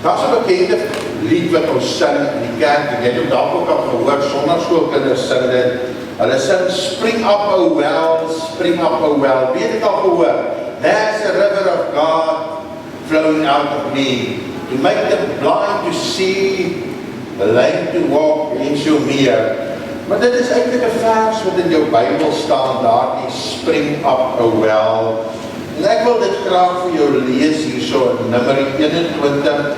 Daar's 'n bekende lied wat ons sing in die kerk, en jy het dalk ook al gehoor, sonnaarskoolkinders sing dit. Hulle sing, spring up, oh well, spring up, oh well. Wie het dit al gehoor? There's a river of God flowing out of me, to make them blind to see, the lame to walk, en so meer. Maar dit is eintlik 'n vers wat in jou Bybel staan, daardie spring up, oh well. En ek wil dit graag vir jou lees hierso in Numeri 21,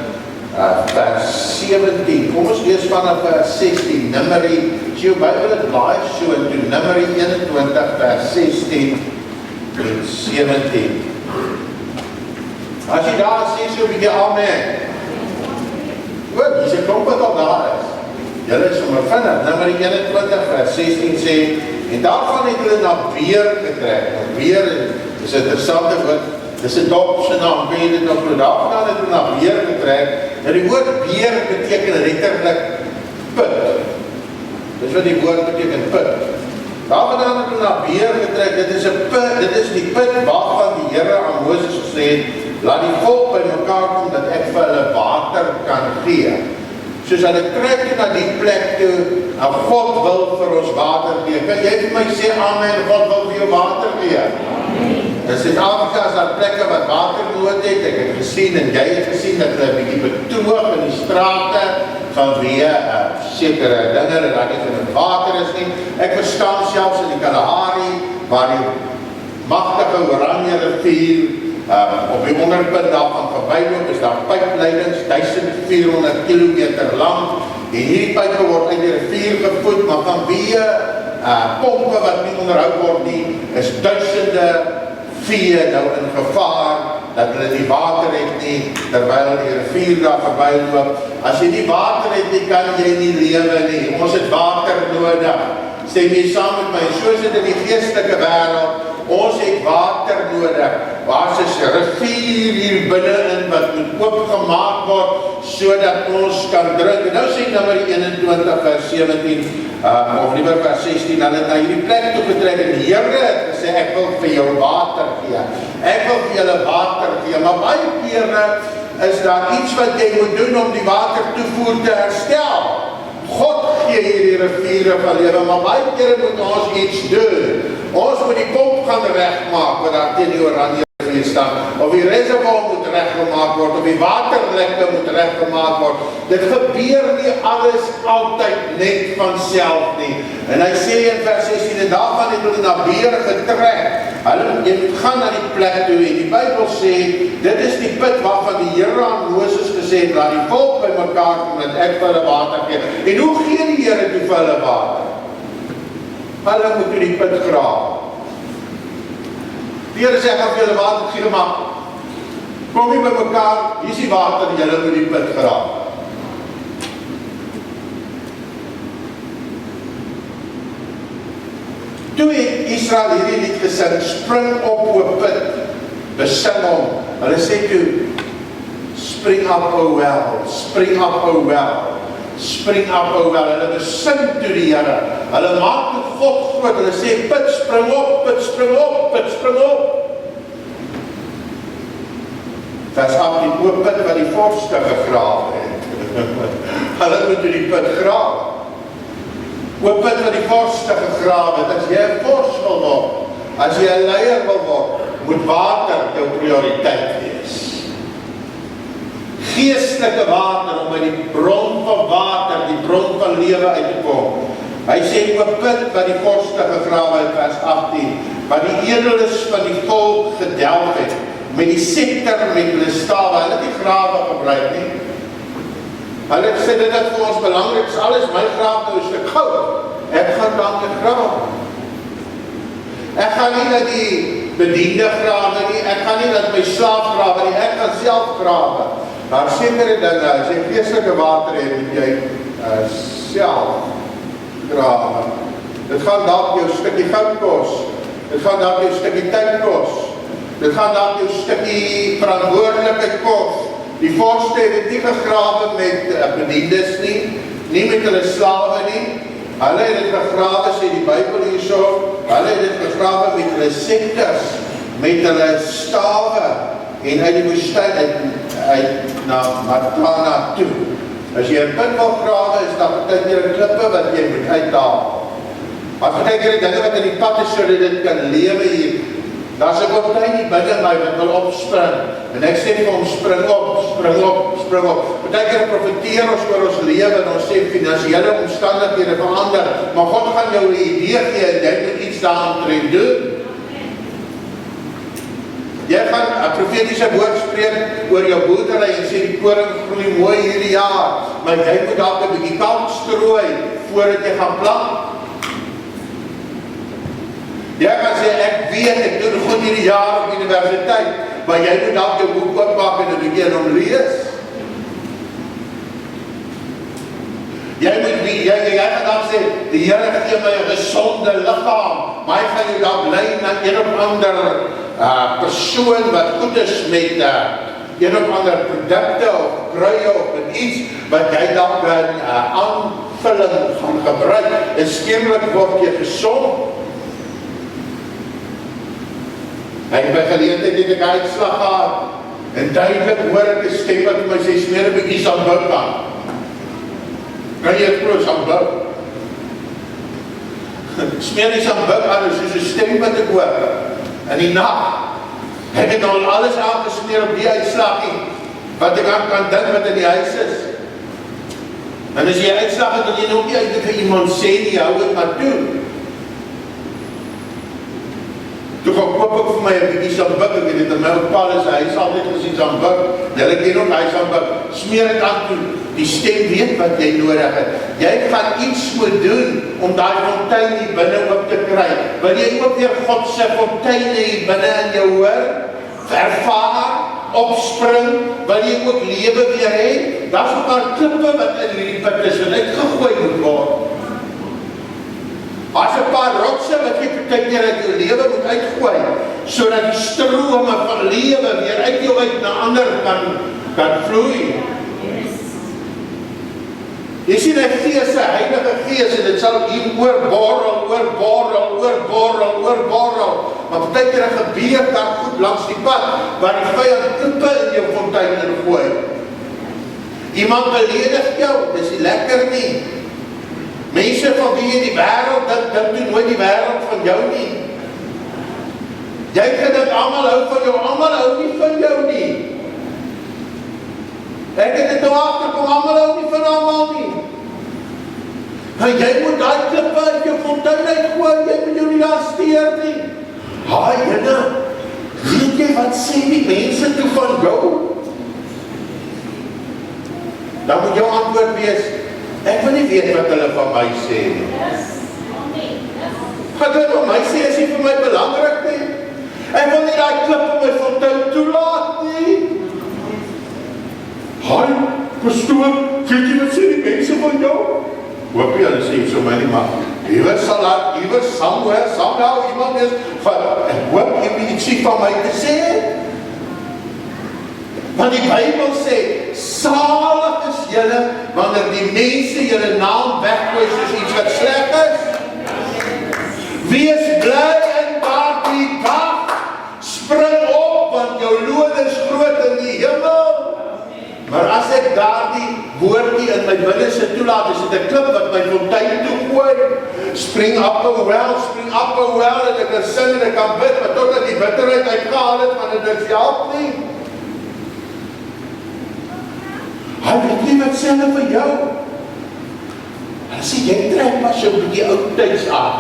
vers 17. Kom ons lees vanaf vers 16. Numeri, as jou Bybel het blaai so into Numeri 21, vers 16 en 17. As jy daar sê, so 'n bietjie amen. Goed, dis 'n klomp wat al daar is. Julle is sommer vinnig. Numeri 21, vers 16 sê, en daarvan het hulle na Beer getrek. Beer is 'n interessante woord. Dis 'n dorp se naam, weet jy dit nog? Daarvan het hulle na Beer getrek. En die woord Beer beteken letterlik put. Dis wat die woord beteken, put. Daarvan het hulle na Beer getrek. Dit is 'n put, dit is die put waarvan die Here aan Moses gesê het, laat die volk by mekaar kom dat ek vir hulle water kan gee. Soos hulle trek na die plek toe, en God wil vir ons water gee. Kan jy vir my sê amen, God wil vir jou water gee? In Suid-Afrika is daar plekke wat water nood het. Ek het gesien en jy het gesien dat hulle 'n bietjie betoog in die strate vanweë sekere dinge en dat dit in water is nie. Ek verstaan selfs in die Kalahari waar die magtige Oranje rivier op die onderpunt daarvan verbyloop, is daar pypleidings 1400 kilometer lang. En hierdie pype word uit die rivier gevoed, maar vanweë pompe wat nie onderhou word nie, is duisende vee nou in gevaar dat hulle die water het nie, terwyl die rivier daar verbyloop. As jy nie water het nie, kan jy nie lewe nie. Ons het water nodig. Stem jy saam met my? So is dit in die geestelike wêreld. Ons het water nodig. Waar is 'n rivier hier binne-in wat moet oopgemaak word sodat ons kan drink. En nou sê Numeri 21 vers 17 of liewer vers 16, hulle het na hierdie plek toe getrek en die Here het gesê ek wil vir jou water gee. Ek wil vir julle water gee. Maar baie kere is daar iets wat jy moet doen om die watertoevoer te herstel. God gee hierdie riviere van lewe, maar baie kere moet ons iets doen. Ons moet die pomp gaan regmaak wat daar teen die Oranje rivier staan, of die reservoir moet reggemaak word, of die waterlekke moet reggemaak word. Dit gebeur nie alles altyd net van self nie. En hy sê in vers 16, en daarvan het hulle na Beer getrek. Jy moet gaan na die plek toe, en die Bybel sê, dit is die put waarvan die Here aan Moses gesê het, laat die volk by mekaar kom, dat ek vir hulle water gee. En hoe gee die Here toe vir hulle water? Hulle moet toe die put grawe. Die Here sê, ek gaan vir julle water gee, maar kom nie by mekaar, hier is die water, julle moet die put grawe. Toe het Israel hierdie lied gesing, spring op o put, besing hom. Hulle sê toe, spring up o well, spring up o well, spring up o well. Hulle besing toe die Here. Hulle maak toe God groot. Hulle sê, put spring op, put spring op, put spring op. Vers 18, o put wat die vorste gegrawe het. Hulle moet toe die put grawe. O put wat die vorste gegrawe het. As jy 'n vors wil word, as jy 'n leier wil word, moet water jou prioriteit wees. Geestelike water, om by die bron van water, die bron van lewe uit te kom. Hy sê, o put wat die vorste gegrawe het, vers 18, wat die edeles van die volk gedelf het, met die scepter, met hulle stawe, hulle het die grawe gebruik nie. Hulle het sê, dit is vir ons belangrik, is alles my graaf nou 'n stuk goud. Ek gaan dan te grawe. Ek gaan nie dat die bediende grawe nie, ek gaan nie dat my slaaf grawe nie, ek gaan self grawe. Daar sekere dinge, as jy geestelike water het, moet jy self grawe. Dit gaan dalk jou stukkie goud kos, dit gaan dalk jou stukkie tyd kos, dit gaan dalk jou stukkie verantwoordelikheid kos. Die vorste het nie gegrawe met bediendes nie, nie met hulle slawe nie. Hulle het dit gegrawe, sê die Bybel hierso, hulle het dit gegrawe met hulle scepters, met hulle stawe, en uit die woestyn, uit na Matana toe. As jy 'n put wil grawe, is daar baie keer 'n klippe wat jy moet uithaal. Maar baie keer die dinge wat in die pad is sodat dit kan lewe hier. Daar's 'n kontein hier binne my wat wil opspring. En ek sê vir hom spring op, spring op, spring op. Baie keer profeteer ons oor ons lewe en ons sê finansiële omstandighede verander, maar God gaan jou 'n idee gee en jy moet iets daaraan doen. Jy gaan 'n profetiese woord spreek oor jou boerdery en sê die koring groei mooi hierdie jaar, maar jy moet dalk 'n bietjie kalk strooi voordat jy gaan plant. Jy kan sê ek weet ek doen goed hierdie jaar op universiteit, maar jy moet dalk jou boek oopmaak en 'n bietjie in hom lees. Jy gaan dalk sê die Here gee my 'n gesonde liggaam, maar hy gaan jou dalk lei na een of ander persoon wat goed is met een of ander produkte of kruie of iets wat jy dalk 'n aanvulling gaan gebruik en skielik word jy gesond. En by geleentheid het ek uitslag gehad en duidelik hoor ek 'n stem wat vir my sê smeer 'n bietjie sambok aan. Kan jy dit glo, sambok? Smeer die sambok aan, soos 'n stem wat ek hoor. In die nag het ek al alles aangesmeer op die uitslag nie, wat ek aan kan dink wat in die huis is. En as jy uitslag het, wil jy nog nie uit vir iemand sê nie, hou dit maar toe. Toe gaan koop ek vir my 'n bietjie sambok, ek het dit in my opa is, hy is altyd gesien sambok, julle ken ook hy sambok, smeer dit aan toe, die stem weet wat jy nodig het. Jy gaan iets moet doen om daai fontein hier binne op te kry. Wil jy ook weer God se fonteine hier binne in jou hoor? Ervaar, opspring, wil jy ook lewe weer hê? Daar's 'n paar klippe wat in hierdie put is en uitgegooi moet word. Daar's 'n paar rotse wat jy baie keer uit jou lewe moet uitgooi, sodat die strome van lewe weer uit jou uit na ander kan vloei. Jy sien hy Gees, sy Heilige Gees, en dit sal hier oorborrel. Maar baie keer gebeur daar goed langs die pad, waar die vyand klippe in jou fontein ingooi. Iemand beledig jou, dis nie lekker nie. Mense van wie jy die wêreld dink toe nooit die wêreld van jou nie. Jy gedink almal hou van jou, almal hou nie van jou nie. Ek het dit nou agterkom, almal hou nie van almal nie. En jy moet daai klippe uit jou fontein uitgooi, jy moet jou nie daar steur nie. Haai, Here, weet jy wat sê die mense toe van jou? Dan moet jou antwoord wees, ek wil nie weet wat hulle van my sê nie. Wat hulle van my sê is nie vir my belangrik nie. Ek wil nie daai klip op my fontein toelaat nie. Haai, pastoor, weet jy wat sê die mense van jou? Hoop jy, hulle sê so my nie, maar iewers sal daar, iewers sal daar iemand is, ek hoop jy moet iets van my te sê. Want die Bybel sê, salig is julle, wanneer die mense julle naam weggooi soos iets wat sleg is. Wees bly in daardie dag, spring op, want jou loon is groot in die hemel. Maar as ek daardie woordie in my binneste toelaat, is dit 'n klip wat my fontein toe gooi. Spring up a well, en ek kan sing en ek kan bid, maar totdat die bitterheid uitgehaal het, want dit is help nie. Hy weet nie wat sê hulle vir jou. Hulle sê, jy trek maar so 'n bietjie oud tyds aan.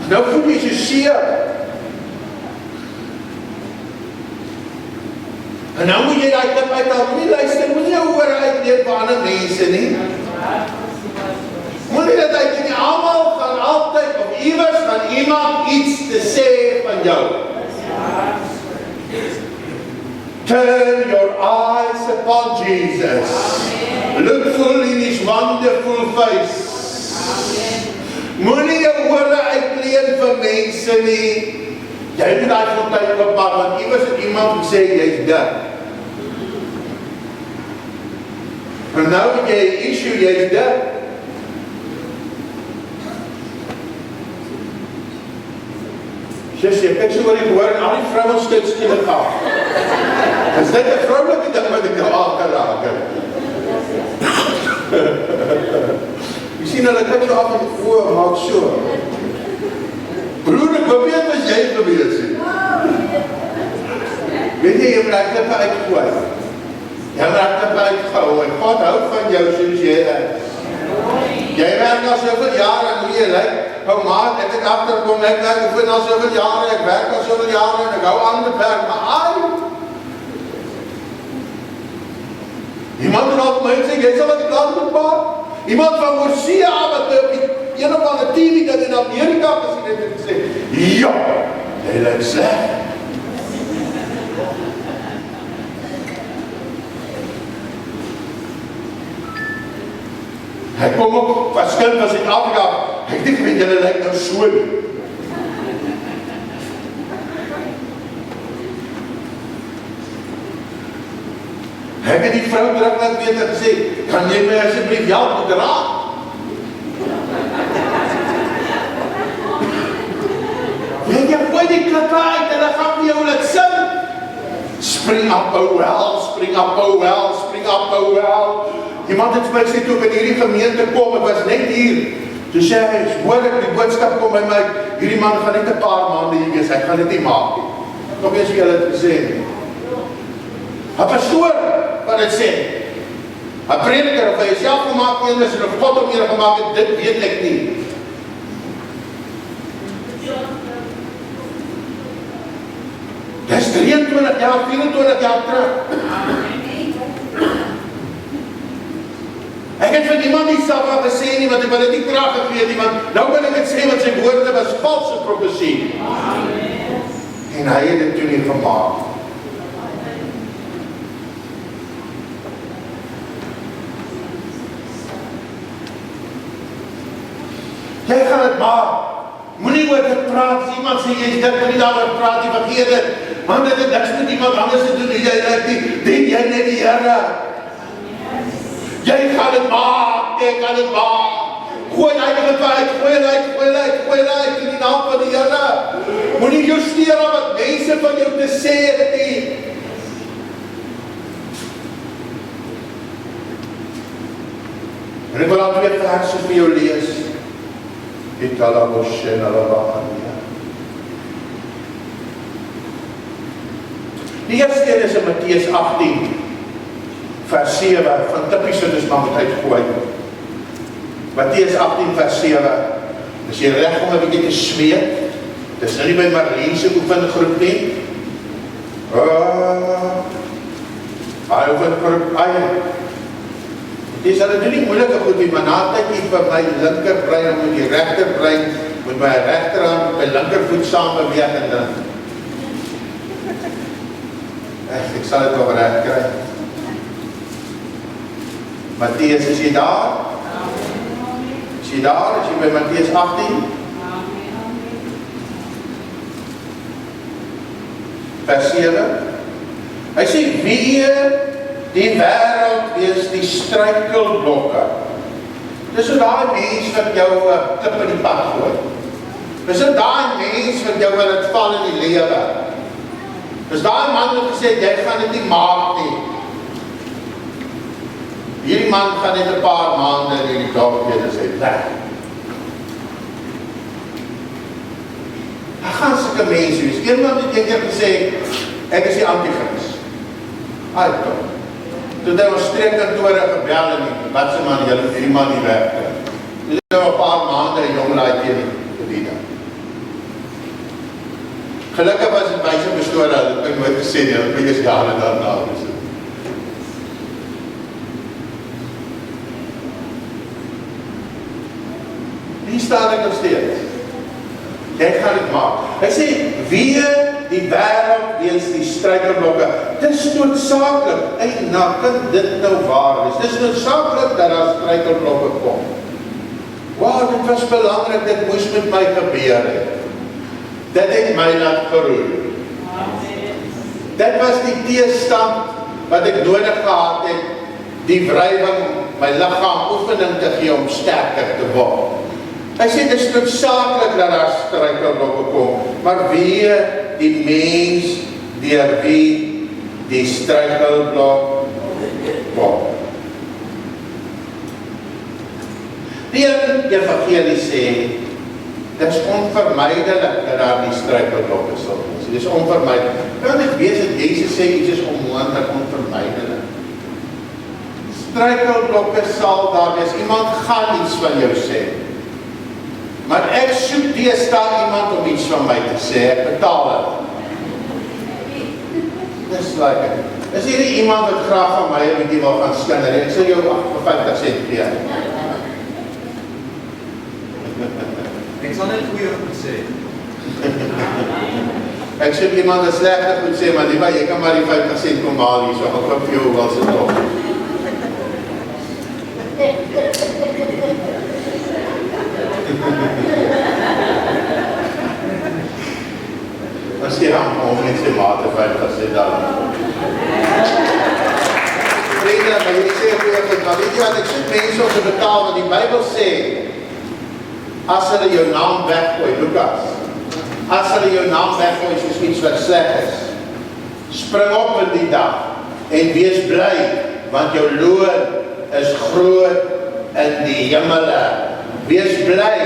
Nou voel jy so seer. En nou moet jy daai klip uithaal, moenie luister, moenie jou ore uitleef vir ander mense nie. Moenie dat hy nie, almal gaan altyd, of iewers gaan iemand iets te sê van jou. Turn your eyes upon Jesus. Look full in his wonderful face. Moenie jou ore uitleef vir mense nie. Jy moet daai fontein oopmaak, want iewers het iemand gesê, jy's dik. En nou het jy 'n issue, jy's dik. Sê, ek so oor die gehoor en al die vrouens steeds skielik af. Is dit 'n vroulike ding wat ek nou aangeraak het? Jy sien hulle kyk so af en toe, maak so. Broer, ek weet wat jy gewees het. Weet jy moet ek klippe uitgooi. Jy moet ek klippe uitgehou en God hou van jou soos jy is. Jy werk al soveel jare en hoe jy lyk. Hou maat, ek het agterkom, ek werk al soveel jare, ek werk al soveel jare en ek hou aan met werk, maar ai! Iemand het al my sê, jy sal wat ek laat met pa? Iemand van Oorsee af wat op die een of ander TV ding in Amerika gesien het en sê, ja, jy lyk sleg. Hy kom ook, as kind van Suid-Afrika, ek dink met julle lyk nou so nie. Ek het die vrou terug laat weet en gesê, kan jy my asseblief help met raad? Jy gooi die klippe uit en dan gaan vir jou laat sing. Spring up, oh well, spring up, oh well, spring up, oh well. Iemand het my gesê toe ek in hierdie gemeente kom, ek was net hier. Toe sê hy, hoor ek die boodskap kom by my, hierdie man gaan net 'n paar maande hier wees, hy gaan dit nie maak nie. Nog eens vir julle het gesê nie. 'n pastoor wat dit sê. 'n prediker of hy self gemaak een is en of God hom hier gemaak het, dit weet ek nie. Dis 23 jaar, 24 jaar terug. Ek het vir niemand die self gesê nie, want ek wil dit nie krag gegee nie, want nou wil ek dit sê, want sy woorde was valse profesie. En hy het dit toe nie gemaak. Jy gaan het maak. Moenie oor dit praat, as iemand sê, jy is dit, moenie daaroor praat, jy vergeet dit. Want dit het niks met iemand anders te doen, jy lyk nie, dien jy net die Here. Jy gaan het maak, jy gaan het maak. Gooi dit uit, gooi uit, in die naam van die Here. Moenie jou steur aan wat mense van jou te sê het nie. En ek wil al 2 verse vir jou lees. Die eerste een is in Matteus 18, vers 7, van tippies wat ons maar moet uitgooi. Matteus 18, vers 7, is jy reg om 'n bietjie te smeek? Dis nou nie by Marlene se oefengroep nie. Hy oefengroep, dis hulle doen nie moeilike goed nie, maar na tydjie vir my linkerbrein en met die regterbrein, met my regterhand, met my linkervoet saam beweeg en dan. Ek sal dit wel reg kry. Matteus, is jy daar? Is jy daar? Is jy by Matteus 18? Vers 7. Hy sê, wie die wêreld wees die struikelblokke. Dis so daai mens wat jou klip in die pad gooi. Dis so daai mens wat jou wil laat val in die lewe. Dis daai man wat gesê jy gaan dit nie maak nie. Hierdie man gaan net 'n paar maande in die dorp wees en sê, "Daar." Daar gaan sulke mense wees. Iemand het eendag gesê, ek is die anti-kris. Toe daar ons streekkantore gebel en die wat se man, julle hierdie man nie werk. Dis nou 'n paar maande 'n jong laaitjie gedien. Gelukkig was dit wyse pastoor dat ek nooit gesê nie, dat ek eers jare daarna was. Hier staan ek nog steeds. Jy gaan dit maak. Hy sê, wie die wêreld weens die struikelblokke. Dis noodsaaklik, kan dit nou waar wees. Dis noodsaaklik dat daar struikelblokke kom. Wow, dit was belangrik, dit moes met my gebeur het. Dit het my laat groei. Dit was die teestand wat ek nodig gehad het, die wrywing, my liggaam oefening te gee om sterker te word. Hy sê, dit is noodsaaklik dat daar struikelblokke kom, maar wie die mens deur wie die struikelblok word. Die evangelie sê, dit is onvermijdelik dat daar die struikelblokke sal wees. Dit is onvermijdelik. Kan dit wees dat Jezus sê iets is onmoontlik onvermijdelik? Struikelblokke sal daar wees. Iemand gaan iets van jou sê. Maar ek soek deesdae iemand om iets van my te sê. Ek betaal het. Dis lekker. Is hier nie iemand wat graag van my 'n bietjie wil gaan skinder? Ek sal jou 50 sent gee. Ek sal net goeie goed sê. Ek soek iemand wat slegte goed sê, maar liever, jy kan maar die 50 sent kom haal hier, so ek hoop vir jou wel se top. As jy om net sy mate 50 sent dan. Vriende, maar jy sê goeie goed, maar weet jy wat, ek soek mense om te betaal, wat die Bybel sê, as hulle jou naam weggooi, Lukas, as hulle jou naam weggooi soos iets wat sleg is, spring op in die dag en wees bly, want jou loon is groot in die hemele. Wees bly,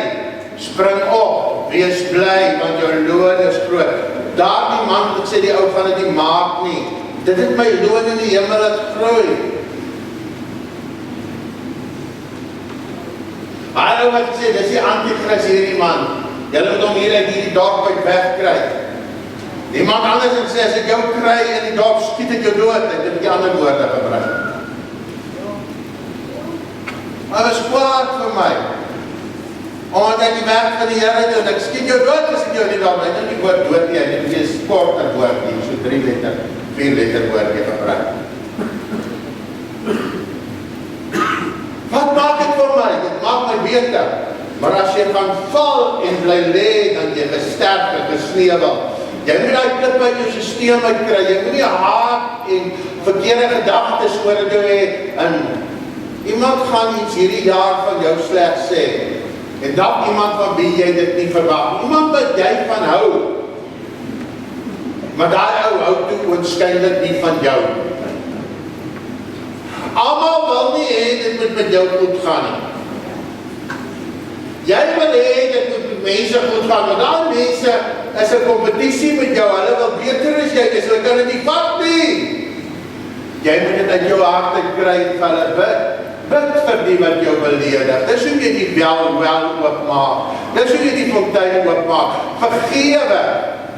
spring op, wees bly, want jou loon is groot. Daardie man, ek sê die ou gaan dit nie maak nie, dit het my loon in die hemele groei. Hallo wat sê, dis die antichrist hierdie man. Julle moet hom hier uit hierdie dorp uit wegkry. Niemand anders en sê, as ek jou kry in die dorp, skiet ek jou dood. Ek het die ander woorde gebruik. Maar dit is kwaad vir my. Omdat ek die werk van die Here doen, ek skiet jou dood as ek jou in die dorp. Ek het nie woord dood nie, ek het een korter woord nie, so 3 letter, 4 letter woord nie gebruik. Wat maak dit vir my? Dit maak my beter. Maar as jy gaan val en bly lê, dan jy gesterf en gesneuwel. Jy moet die klip uit jou systeem uitkry. Jy moet nie haat en verkeerde gedagtes oor jou hê. En iemand gaan iets hierdie jaar van jou sleg sê. En dat iemand van wie jy dit nie verwag. Iemand wat jy van hou. Maar daai ou hou toe oorskynlik nie van jou. Almal wil nie hê dit moet met jou goed gaan nie. Jy wil hê dit moet met mense goed gaan, maar daai mense is 'n kompetisie met jou. Hulle wil beter as jy is, hulle kan dit nie vat nie. Jy moet dit uit jou hart kry en vir hulle bid. Bid vir die wat jou beledig. Dis hoe jy die wel oopmaak. Dis hoe jy die fontein oopmaak. Vergewe.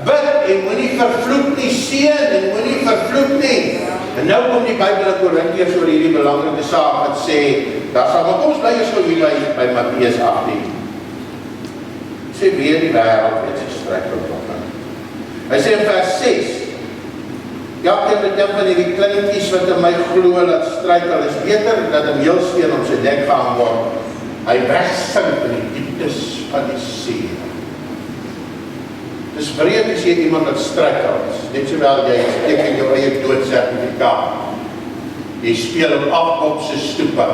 Bid en moenie vervloek nie, seën en moenie vervloek nie. En nou kom die Bybel in Korintiërs oor hierdie belangrike saak wat sê, daar sal, maar kom ons bly eens gou hier by Matteus 18. Sê weer die wêreld het sy struikelblokke. Hy sê in vers 6, elkeen met een van hierdie kleintjies wat in my glo laat struikel, is beter dat 'n meelsteen om sy nek gehang word. Hy wegsink in die dieptes van die see. Dis breed as jy iemand wat struikel, net sowel jy teken jou eie doodsertifikaat. Jy speel op afkopse stoepe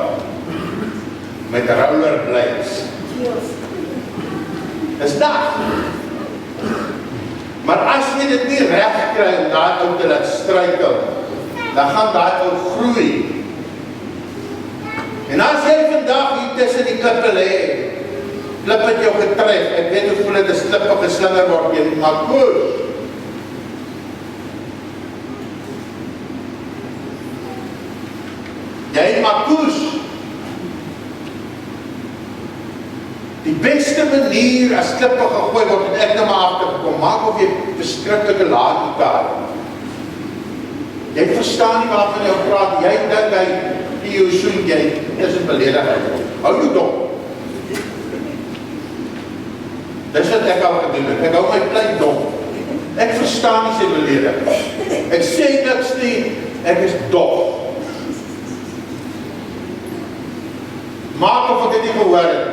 met rollerblades. Dis dag. Maar as jy dit nie reg kry om daai ou te laat struikel, dan gaan daai ou groei. En as jy vandag hier tussen die klippe lê, klip het jou getref, ek weet hoe voel het as klippe geslinger word, jy moet maar koers. Jy moet maar koers. Die beste manier as klippe gegooi word, en ek nou maar afgekom, maak of jy verskriklike laadgitaar. Jy verstaan nie waarvan jy praat, jy dink hy jou soen, jy is 'n beledigheid. Hou jou dop. Dis wat ek al gedoen het, ek hou my klein dop. Ek verstaan nie sy belediging. Ek sê niks nie, ek is dop. Maak of ek dit nie gehoor het.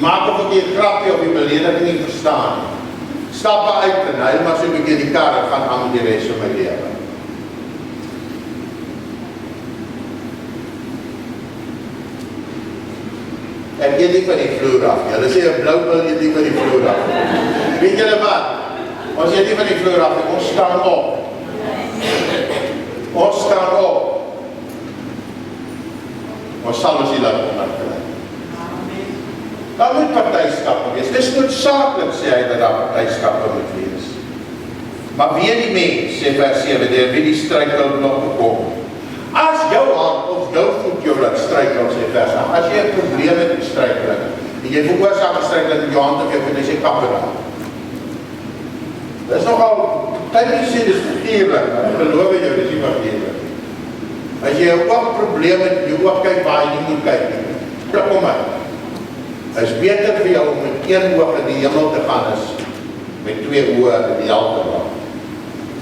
Maak of ek die grapje of die belediging nie verstaan. Stap uit en hy maar so 'n bietjie die kar en gaan aan die res van my lewe. Ek eet nie van die vloer af. Hulle sê 'n blou pil eet nie van die vloer af. Weet julle wat? Ons eet nie van die vloer af, ons staan op. Ons staan op. Ons sal ons die land onderkry. Daar moet partyskappe wees. Dis noodsaaklik, sê hy, dat daar partyskappe moet wees. Maar weet die mens, sê vers 7, wie die struikelblok bekom. As jou hand of jou voet jou laat struikel, sê vers 8, as jy 'n probleem het met struikeling, en jy veroorsaak 'n struikeling met jou hand of jou voet, en jy kap dit aan. Dit is nogal, tydens sê, dis vergeerlik, ek beloof jou, dis nie vergeerlik. As jy 'n oogprobleem het, jy oog kyk waar jy nie moet kyk nie, pluk hom uit. Het is beter vir jou om met een oog in die hemel te gaan as met 2 oë in die hel te gaan.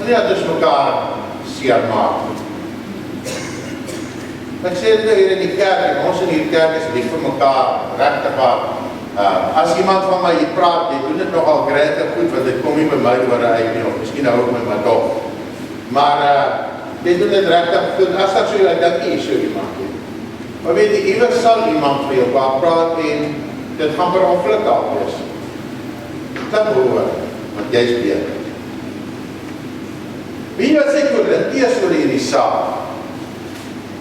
Nie dat ons mekaar seer maak. Ek sê dit nou hier in die kerk, en ons in die kerk is lief vir mekaar, regtig waar. As iemand van my hier praat, jy doen dit nogal gretig goed, want dit kom nie by my oor uit nie, of miskien hou ek met my dop. Maar jy doen dit regtig goed, as dat so jy dink nie so iemand nie. Maar weet jy, iewers sal iemand vir jou waar praat en dit gaan per ongeluk al wees. Dat hoor, want jy is beter. Weet jy wat sê Korintiërs oor hierdie saak?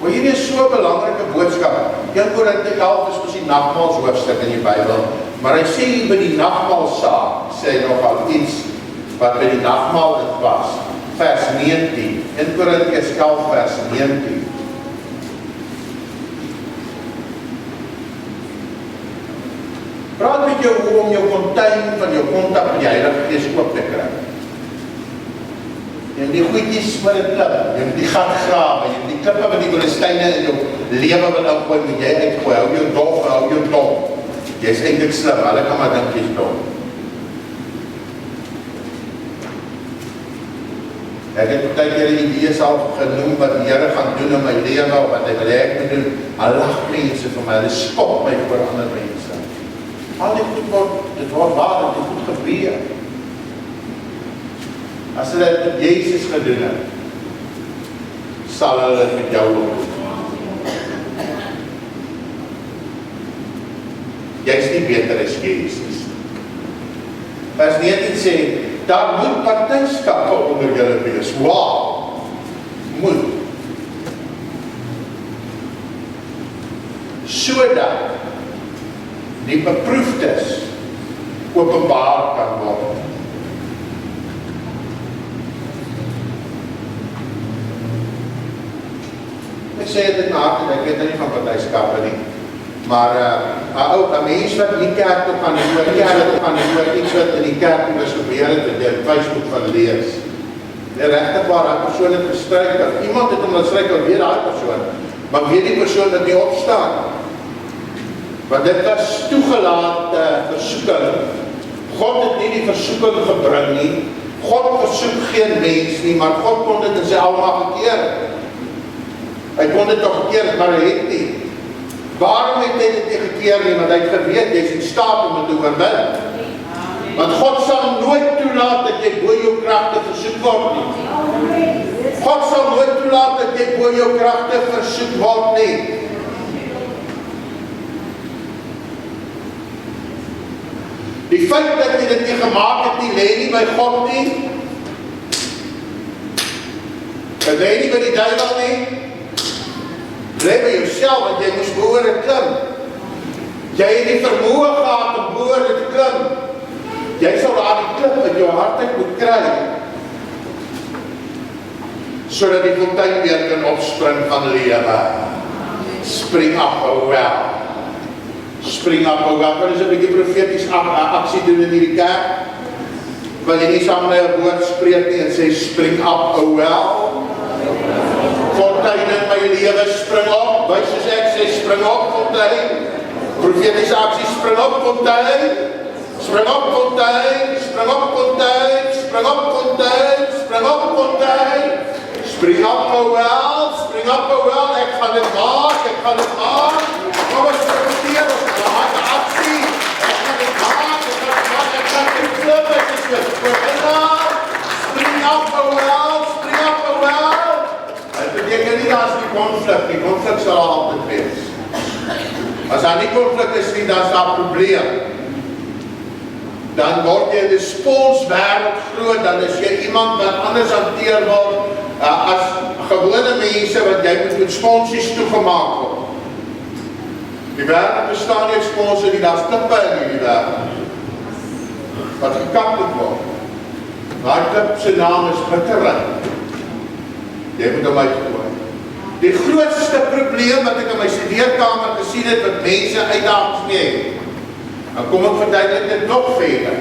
Maar hierdie is so 'n belangrike boodskap. 1 Korintiërs 11 is mos die nagmaalshoofstuk in die Bybel, maar hy sê hier by die nagmaalsaak, sê hy nogal iets wat by die nagmaal inpas. Vers 19, 1 Korintiërs 11 vers 19. Praat met jou hoe om jou fontein van jou kontak met die Heilige Gees oop te kry. Jy moet die goedjies met die klip, jy moet die gat grawe, jy moet die klippe met die Filistyne in jou lewe wil opgooi, moet jy uitgooi, hou jou dom. Jy is eintlik slim, hulle kan maar dink jy's dom. Ek het baie keer die idees al genoem wat die Here gaan doen in my lewe, of wat hy wil hê ek moet doen. Al lag mense vir my, hulle skop my voor ander mense. Al die goed word, dit word waar, dit goed gebeur. As hulle dit met Jesus gedoen het, sal hulle dit met jou doen. Jy is nie beter as Jesus. Vers 19 sê, daar moet partyskappe onder julle wees. Wow! Moet. Sodat die beproefdes openbaar kan word. Ek sê dit na harte, ek weet nie van partyskappe nie. Maar 'n mens wat nie kerk toe gaan nie, iets wat in die kerk is gebeur het, en die Facebook van lees. Die regtig waar daai persoon het gestruikel. Iemand het hom laat struikel, weer daai persoon. Maar weet die persoon dat nie opstaan. Want dit was toegelaat versoeking. God het nie die versoeking gebring nie. God versoek geen mens nie, maar God kon dit in sy almag gekeer. Hy kon dit toch gekeer, maar hy het nie. Waarom het hy dit nie gekeer nie? Want hy het geweet, jy is in staat om het te oorwin. Want God sal nooit toelaat dat jy bo jou kragte versoek word nie. God sal nooit toelaat dat jy bo jou kragte versoek word nie. Die feit dat jy dit nie gemaak het nie, lê nie by God nie. Dit lê nie by die duiwel nie. Lê by jouself, want jy moes behoor te klim. Jy het die vermoë gehad om behoor te klim. Jy sal daar die klip in jou hart uit moet kry, sodat die fontein weer kan opspring van lewe. Spring up, oh well. Spring up, oh well. Wat is 'n bietjie profeties aksie doen in hierdie kerk? Wil jy nie saam met 'n woord spreek nie en sê spring up, oh well? Fontein in my lewe, spring op. Wys soos ek sê, spring op, fontein. Profetiese aksie, spring op, fontein. Spring op, fontein. Spring op, fontein. Spring op, fontein. Spring op, fontein. Spring op, oh well. Spring op, oh well. Ek gaan dit maak, ek gaan dit maak. Kom ons profeteer, ons gaan maak 'n aksie. Ek gaan dit maak, ek gaan dit maak, ek gaan dit klip, ek is dit. Spring op, oh well. Spring op, oh well. Dit beteken nie dat die konflik sal altyd wees. As daar nie konflik is nie, dan is daar 'n probleem. Dan word jy 'n responswêreld groot, dan is jy iemand wat anders hanteer word, as gewone mense wat jy met sponsies toegemaak word. Die wêreld bestaan nie sponsie nie, daar's klippe in hierdie wêreld wat gekap moet word. Daai klip se naam is bitterheid. Jy moet hom uitgooi. Die grootste probleem wat ek in my studeerkamer gesien het wat mense uitdagings mee het. Dan kom ek verduidelik dit nog verder.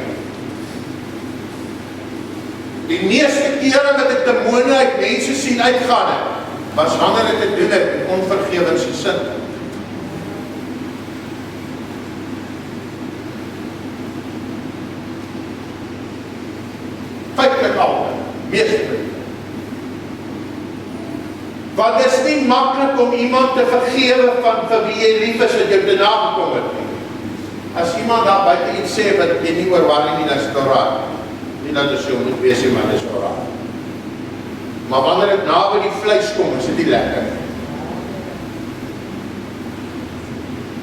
Die meeste kere wat ek demone uit mense sien uitgaan het, was wanneer ek dit doen het met onvergewensgesin. Feitlik altyd, meeste. Want dit is nie maklik om iemand te vergewe van vir wie jy lief is en jou te nagekom het nie. As iemand daar buite iets sê wat jy nie oorwaar nie, dan is dit raak. Nie dat jy moet wees, maar dit is raak. Maar wanneer dit na by die vleis kom, is dit nie lekker.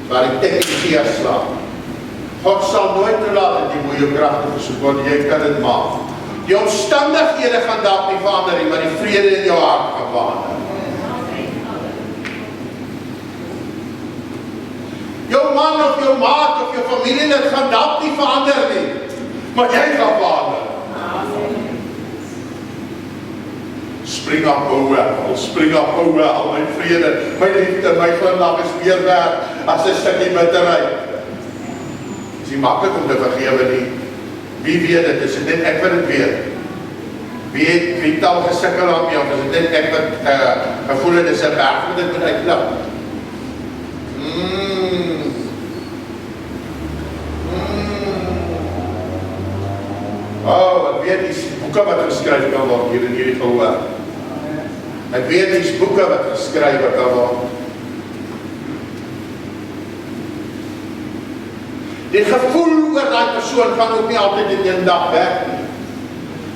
Waar die teknologie slaap. God sal nooit toelaat dat jy moet jou kragte versoek word, jy kan dit maak. Die omstandighede gaan dalk nie verander nie, maar die vrede in jou hart gaan verander. Jou man of jou maat of jou familie, dit gaan dalk nie verander nie, maar jy gaan verander. Spring op, o wel, my vrede, my liefde, my glimlag is meer werd as 'n stukkie bitterheid. Is nie maklik om te vergewe nie. Wie weet dit, is dit net ek wat dit weet? Wie het al gesukkel aan my, of is dit net ek wat gevoel het, is 'n berg wat dit moet uitklap? Ek weet die boeke wat geskryf kan word hier in hierdie gehoor. Ek weet die boeke wat geskryf kan word. Die gevoel oor die persoon gaan ook nie altyd in een dag weg nie.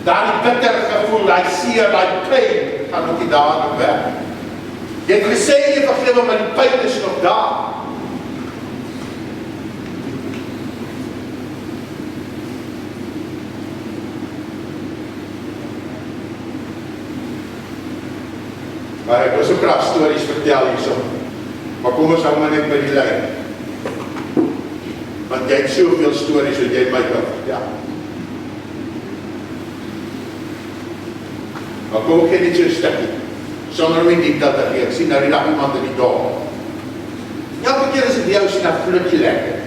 Daardie bitter gevoel, die seer, die pyn, gaan ook nie dadelik weg. Jy het gesê jy vergewe, maar die pyn is nog daar. Maar ek wil so graag stories vertel hierso. Maar kom ons hou maar net by die lyn. Want jy het soveel stories wat jy my kan vertel. Maar kom ek net so 'n stukkie. Sonder my diep dat ek sien nou die dag iemand in die dorp. Elke keer as ek jou sien, dan voel ek lekker.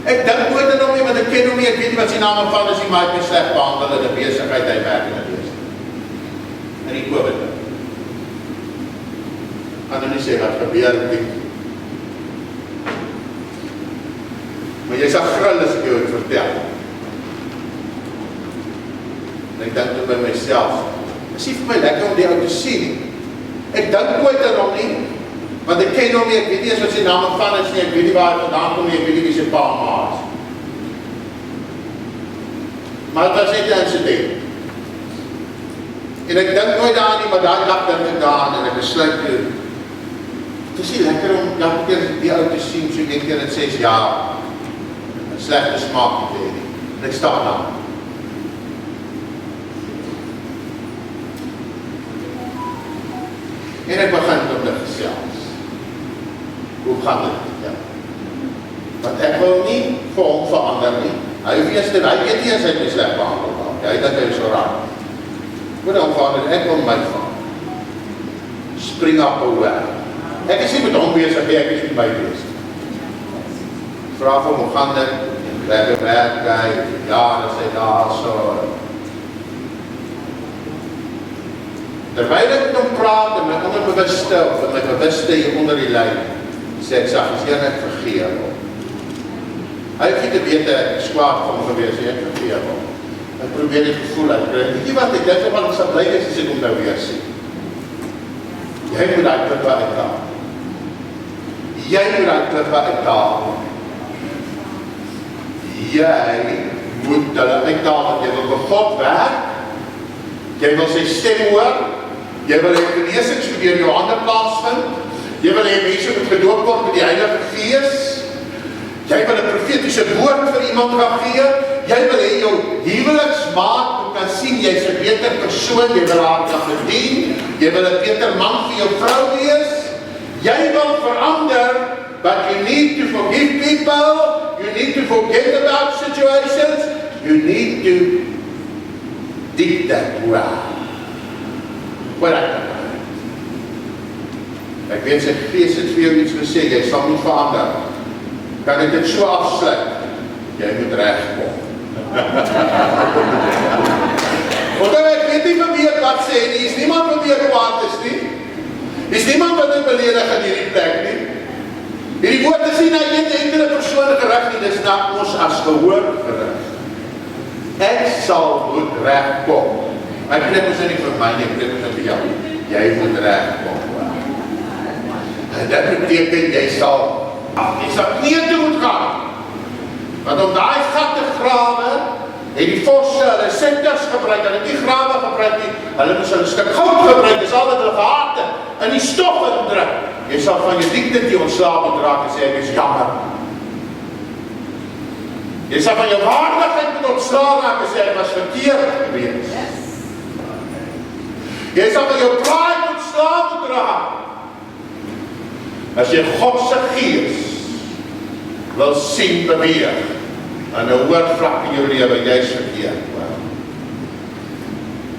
Ek dink nooit aan hom nie, want ek ken hom nie, ek weet nie wat sy naam van is nie, maar hy het my sleg behandel in 'n besigheid, hy werk in 'n besigheid. En die COVID. Kan nou nie sê wat gebeur nie. Maar jy sal gril as ek jou het vertel. En ek dink toe by myself, is nie vir my lekker om die ou te sien. Ek dink nooit aan hom nie, want ek ken hom nie, ek weet nie eens wat sy naam van is nie, ek weet nie waar hy vandaan kom nie, ek weet nie wie sy pa en ma is. Maar het was net 'n insident. En ek dink nooit daaraan nie, maar daai dag dink ek daaraan en ek besluit toe, het is nie lekker om elke keer die ou te sien, so ek keer in 6 jaar, 'n slegte smaak te hê nie. En ek staan daar. En ek begin om te gesels. Hoe gaan dit? Ja. Want ek wil nie vir hom verander nie. Hy weet nie as hy my sleg behandel word. Hy dink hy is so raak. Moet hom verander, ek wil my verander. Spring up away. Ek is nie met hom bezig, ek is nie by bezig. Vraag hom, hoe gaan dit? Lekker werk, ja, dat sy daar so. Terwyl ek met hom praat, en my onderbewuste, of my bewuste hier onder die lyn, sê ek sag, as ek vergeef hom. Hy het nie te weet, ek is kwaad van hom gewees, ek vergeef hom. Ek probeer die gevoel uitkry. Weet jy wat, ek dink wat ek sal bly is, as ek hom nou weer sien. Jy moet die klippe uithaal. Jy moet die klippe uithaal. Jy moet hulle uithaal, want jy wil vir God werk, jy wil sy stem hoor, jy wil hê genesings moet in jou hande plaasvind, jy wil hê mense moet gedoop word met die Heilige Gees, jy wil 'n profetiese woord vir iemand gaan gee, jy wil hê jou huweliksmaat moet kan sien, jy's 'n beter persoon, jy wil haar kan bedien, jy wil 'n beter man vir jou vrou wees, jy wil verander, but you need to forgive people, you need to forget about situations, you need to dig that well. Ek weet sy gees het vir jou iets gesê, jy sal moet verander. Kan ek dit so afsluit? Jy moet regkom. Want ek weet nie vir wie ek wat sê nie, is niemand vir wie ek kwaad is nie. Is niemand wat ek beledig in hierdie plek nie. Hierdie woord is nie na een enkele persoon gerig nie, dis na ons as gehoor gerig. Ek sal moet regkom. Ek preek ons nie vir my nie, ek preek ons vir jou. Jy moet regkom. En dit beteken jy sal nie toe moet gaan. Want om daai gat te grawe, het die vosse hulle senters gebruik, hulle het nie grawe gebruik nie, hulle moes hulle stuk goud gebruik, dis al wat hulle gehad het, in die stof indruk. Jy sal van jou dignity ontslae moet raak en sê, ek is jammer. Jy sal van jou waardigheid moet ontslae raak en sê, ek was verkeerd gewees. Jy sal van jou pride ontslae moet raak. As jy Godse gees wil sien beweeg en 'n hoër vlak in jou lewe, jy's verkeerd.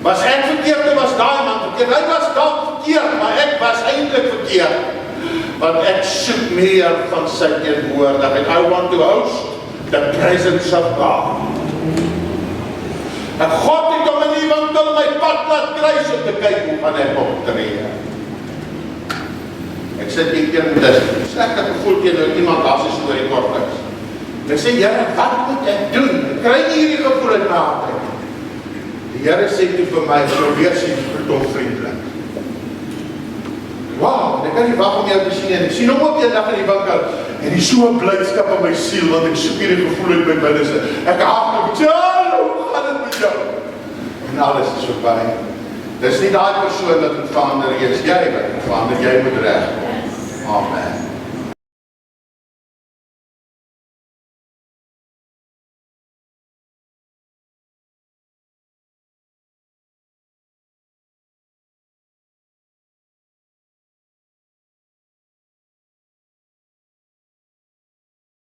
Was ek verkeerd, of was daai man verkeerd? Hy was dalk verkeerd, maar ek was eintlik verkeerd. Want ek soek meer van sy teenwoordigheid. I want to host the presence of God. En God het om in die winkel my pad laat kruis om te kyk hoe gaan ek optree. Ek sit hier keer met 'n slegte gevoel teenoor iemand as 'n storie kortliks. Ek sê, Here, wat moet ek doen? Ek kry nie hierdie gevoel in my hart. Die Here sê toe vir my, so weer sien vertom vriendelik. Wow, ek kan nie wag om jou te sien en ek sien hom op die dag in die winkel en die so blydskap in my siel, want ek soek hierdie gevoel uit my binneste. Ek haak met jou, hoe gaan dit met jou? En alles is verby. Dis nie daai persoon wat moet verander, jy is jy wat moet verander, jy moet regkom. Amen.